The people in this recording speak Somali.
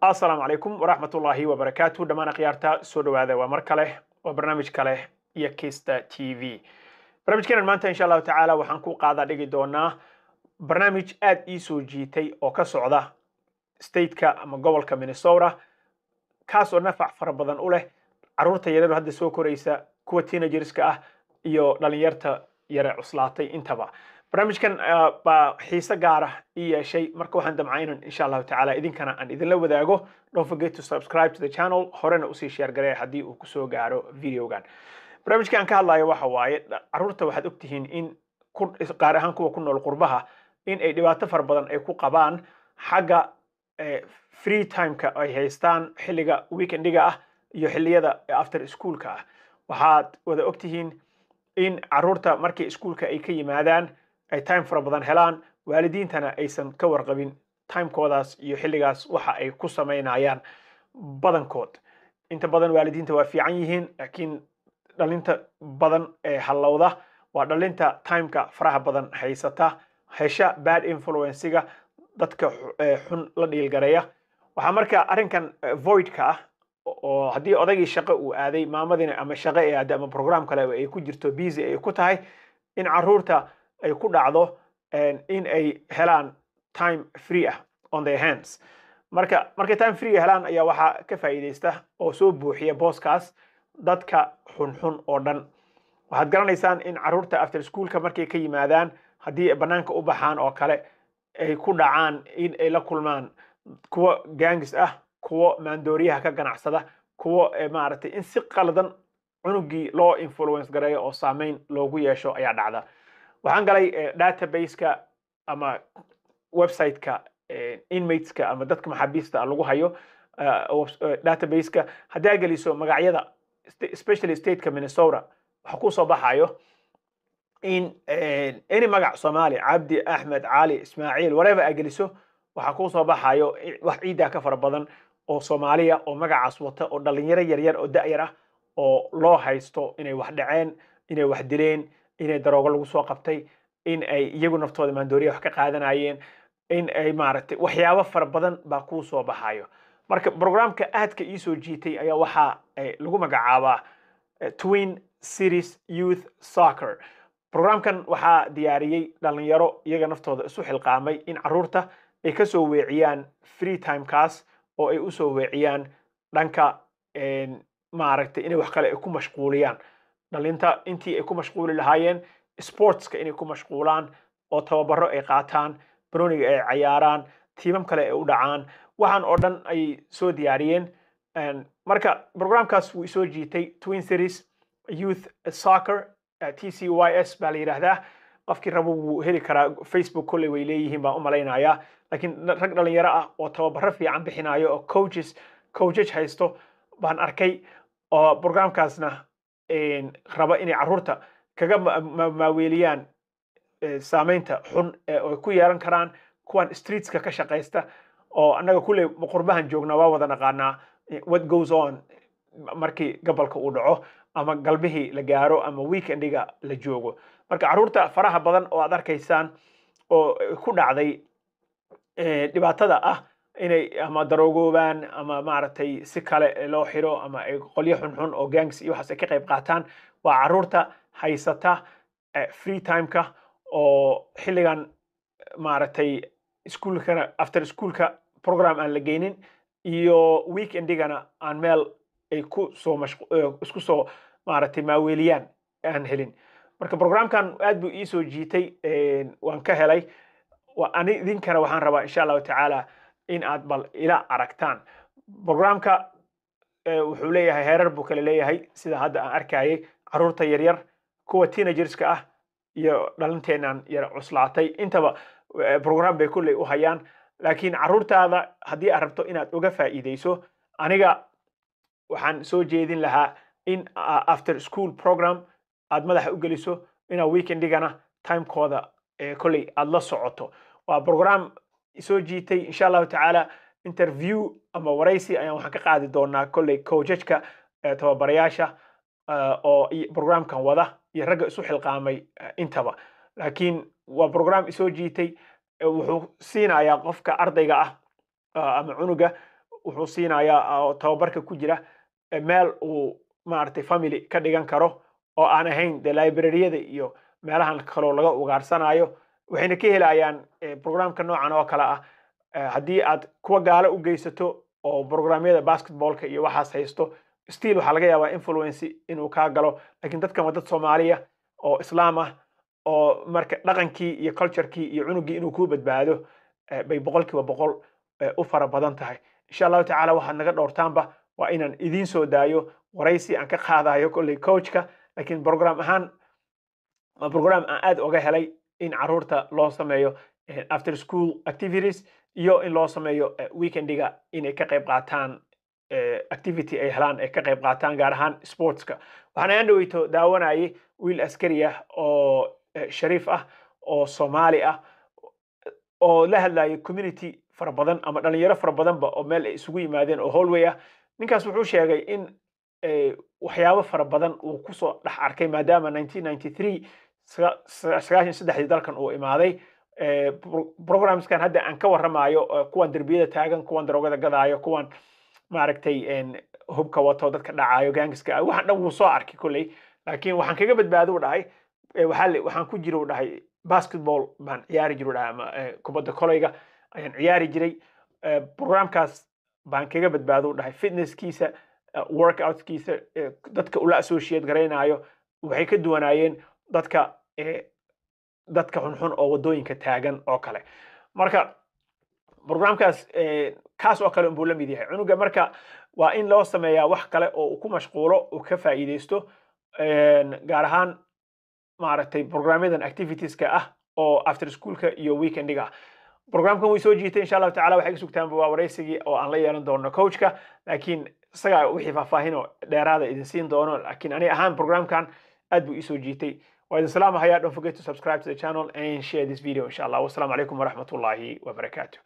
السلام عليكم ورحمة الله وبركاته دمان خيارتا سو دواada waa mar kale oo barnaamij kale iyo Kista TV barnaamijkeena maanta insha Allah taala waxaan ku qaada dhigi doonaa barnaamij aad ii soo jiitay oo ka socda state-ka ama gobolka Minnesota kaas oo nafac fara badan u leh caruurta yaryar hadda soo koraysa kuwa teenagerska ah iyo dhalinyarta yar cuslaatay intaba barnaamijkan ba xiisa gaar ah iyo shay marka waxaan damcaynan insha Allah taala idinkana aan idin la wadaago don't forget to subscribe to the channel horena u sii share gareey hadii uu ku soo gaaro videogan barnaamijkan ka hadlayo waxa waaye caruurta waxaad ogtihiin in qaar ahaan kuwa ku nool qurbaha in ay dhibaato far badan ay ku qabaan xagga free time-ka ay haystaan xilliga weekendiga ah iyo xilliyada after school-ka ah waxaad wada ogtihiin in caruurta markay iskuulka ay ka yimaadaan ay time fara badan helaan waalidiintana aysan ka warqabin timekoodaas iyo xilligaas waxa ay ku samaynayaan badankood inta badan waalidiinta waa fiican yihiin laakiin dhalinta badan ee halowda waa dhalinta timeka faraha badan haysata hesha bad influence-ga dadka xun la dhiilgareeya waxaa marka arrinkan void-ka ah oo haddii odaygii shaqo uu aaday maamadina ama shaqo ay aada ama program kale ay ku jirto busy ay ku tahay in caruurta ay ku dhacdo in ay helaan time free ah on their hands markay time free helaan ayaa waxaa ka faa'iideysta oo soo buuxiya booskaas dadka xunxun oo dhan waxaad garanaysaan in caruurta after schoolka markay ka yimaadaan haddii banaanka u baxaan oo kale ay ku dhacaan in ay la kulmaan kuwa gangs ah kuwa maandooriyaha ka ganacsada kuwa maaragtay in si qaldan cunugii loo influence gareeyo oo saameyn loogu yeesho ayaa dhacda waxaan galay database-ka ama website-ka inmates-ka ama dadka maxaabiista lagu hayo database-ka haddii aad geliso magacyada especially state-ka Minnesota waxa ku soo baxayo in any magac Soomaali Cabdi Axmed Cali Ismaaciil whatever aad geliso waxa ku soo baxayo wax ciida ka fara badan oo Soomaaliya oo magacaas wata oo dhalinyaro yaryar oo da'yar ah oo loo haysto inay wax dhaceen inay wax dileen inay daroogo lagu soo qabtay in ay iyagu naftooda maandooriya wax ka qaadanayeen in ay maaragtay waxyaabo fara badan baa ku soo baxayo marka programka aadka ii soo jiitay ayaa waxa lagu magacaabaa Twin Cities Youth Soccer programkan waxaa diyaariyay dhalinyaro iyaga naftooda isu xilqaamay in caruurta ay ka soo weeciyaan free time kaas oo ay u soo weeciyaan dhanka maaragtay inay wax kale ay ku mashquuliyaan dhalinta intii ay ku mashquuli lahaayeen sportska inay ku mashquulaan oo tababaro ay qaataan baroniga ay cayaaraan tiimam kale ay u dhacaan waxaan oo dhan ay soo diyaariyeen marka programkaas wuu soo jiitay Twin Cities Youth Soccer TCYS baa la yiraahdaa qofkii rabo wuu heli karaa Facebook kulli way leeyihiin baan u malaynayaa laakiin rag dhalinyaro ah oo tababaro fiican bixinayo oo coaches haysto baan arkay oo programkaasna raba inay caruurta kaga maaweeliyaan saameynta xun oo ku yeelan karaan kuwan streetska ka shaqaysta oo annaga kulli qurbahan joogna waa wada naqaanaa what goes on markii gobolka uu dhaco ama galbihii la gaaro ama weekendiga la joogo marka caruurta faraha badan oo aad arkaysaan oo ku dhacday dhibaatada ah inay ama daroogoobaan ama maaragtay si kale loo xiro ama ay qolyo xunxun oo gangs iyo waxaas ay ka qayb qaataan waa caruurta haysata free time-ka oo xilligan maaragtay iskuulkana after schoolka program aan la geynin iyo weekendigana aan meel ay ku soo isku soo maaragtay maaweeliyaan aan helin marka programkan aad buu ii soo jiitay waan ka helay ani idinkana waxaan rabaa insha Allah taala in aad bal ila aragtaan programka wuxuu leeyahay heerar buu kale leeyahay sida hadda aan arkayay caruurta yaryar kuwa teenagerska ah iyo dhalinteenan yar cuslaatay intaba program bay kulli u hayaan laakiin caruurtaada haddii aad rabto inaad uga faa'iideyso aniga waxaan soo jeedin lahaa in after school program aad madaxa u geliso ina weekendigana timekooda kulli aad la socoto waa program soo jiitay insha Allah taala interview ama waraysi ayaan waxaan ka qaadi doonaa kulli coachka tababarayaasha oo programkan wada iyo ragga isu xilqaamay intaba laakiin waa program soo jiitay wuxuu siinayaa qofka ardayga ah ama cunuga wuxuu siinayaa oo tababarka ku jira meel uu maaragtay family ka dhigan karo oo aan ahayn de libraryada iyo meelahan kaloo laga ugaarsanayo waxayna ka helayaan programka noocan oo kale ah haddii aad kuwa gaalo u geysato oo programyada basketballka iyo waxaas haysto still waxaa laga yaabaa influence inuu kaa galo laakiin dadkan waa dad Soomaaliya oo islaam ah oo marka dhaqankii iyo culturekii iyo cunugii inuu ku badbaado bay boqolkiiba boqol u fara badan tahay insha allahu tacaala waxaad naga dhowrtaanba waa inaan idiin soo daayo waraysi aan ka qaadayo kolley coachka laakiin program ahaan waa program aan aad uga helay in caruurta loo sameeyo after school activities iyo in loo sameeyo weekendiga inay ka qayb qaataan activity ay helaan ay ka qayb qaataan gaar ahaan sportska waxaan ayaan dhaweyto daawanayay wiil askari ah oo shariif ah oo Soomaali ah oo la hadlayay community fara badan ama dhalinyaro fara badanba oo meel ay isugu yimaadeen oo hallway ah ninkaas wuxuu sheegay in waxyaabo fara badan uu ku soo dhex arkay maadaama 1993 93 dalkan uu imaaday programskan hadda aan ka warramayo kuwan derbiyada taagan kuwan daroogada gadaayo kuwan maaragtay hubka wato dadka dhacayo gangiska waxaan dhan wuu soo arkay kolley laakiin waxaan kaga badbaado u dhahay waxaan ku jiro u dhahay basketball baan ciyaari jiray dhahay ama kubadda kolayga ayaan ciyaari jiray programkaas baan kaga badbaado u dhahay fitnesskiisa workoutskiisa dadka ula associate garaynayo waxay ka duwanaayeen dadka xunxun oo wadooyinka taagan oo kale marka programkaas kaas oo kale unbuu la mid yahay cunuga marka waa in loo sameeyaa wax kale oo uu ku mashquulo uu ka faa'iidaysto gaar ahaan maaragtay programyadan activitieska ah oo after schoolka iyo weekendiga ah programkan way soo jiitay insha allahu tacaala waxay ka sugtaan waa waraysigii oo aan la yeelan doono coachka laakiin isagaa wixii faahfaahin dheeraada idin siin doono laakiin ani ahaan programkan aad buu ii soo jiitay waa idin salaamahayaa don't forget to subscribe to the channel and share this video insha allah wasalaamu calaykum waraxmatullaahi wabarakaatu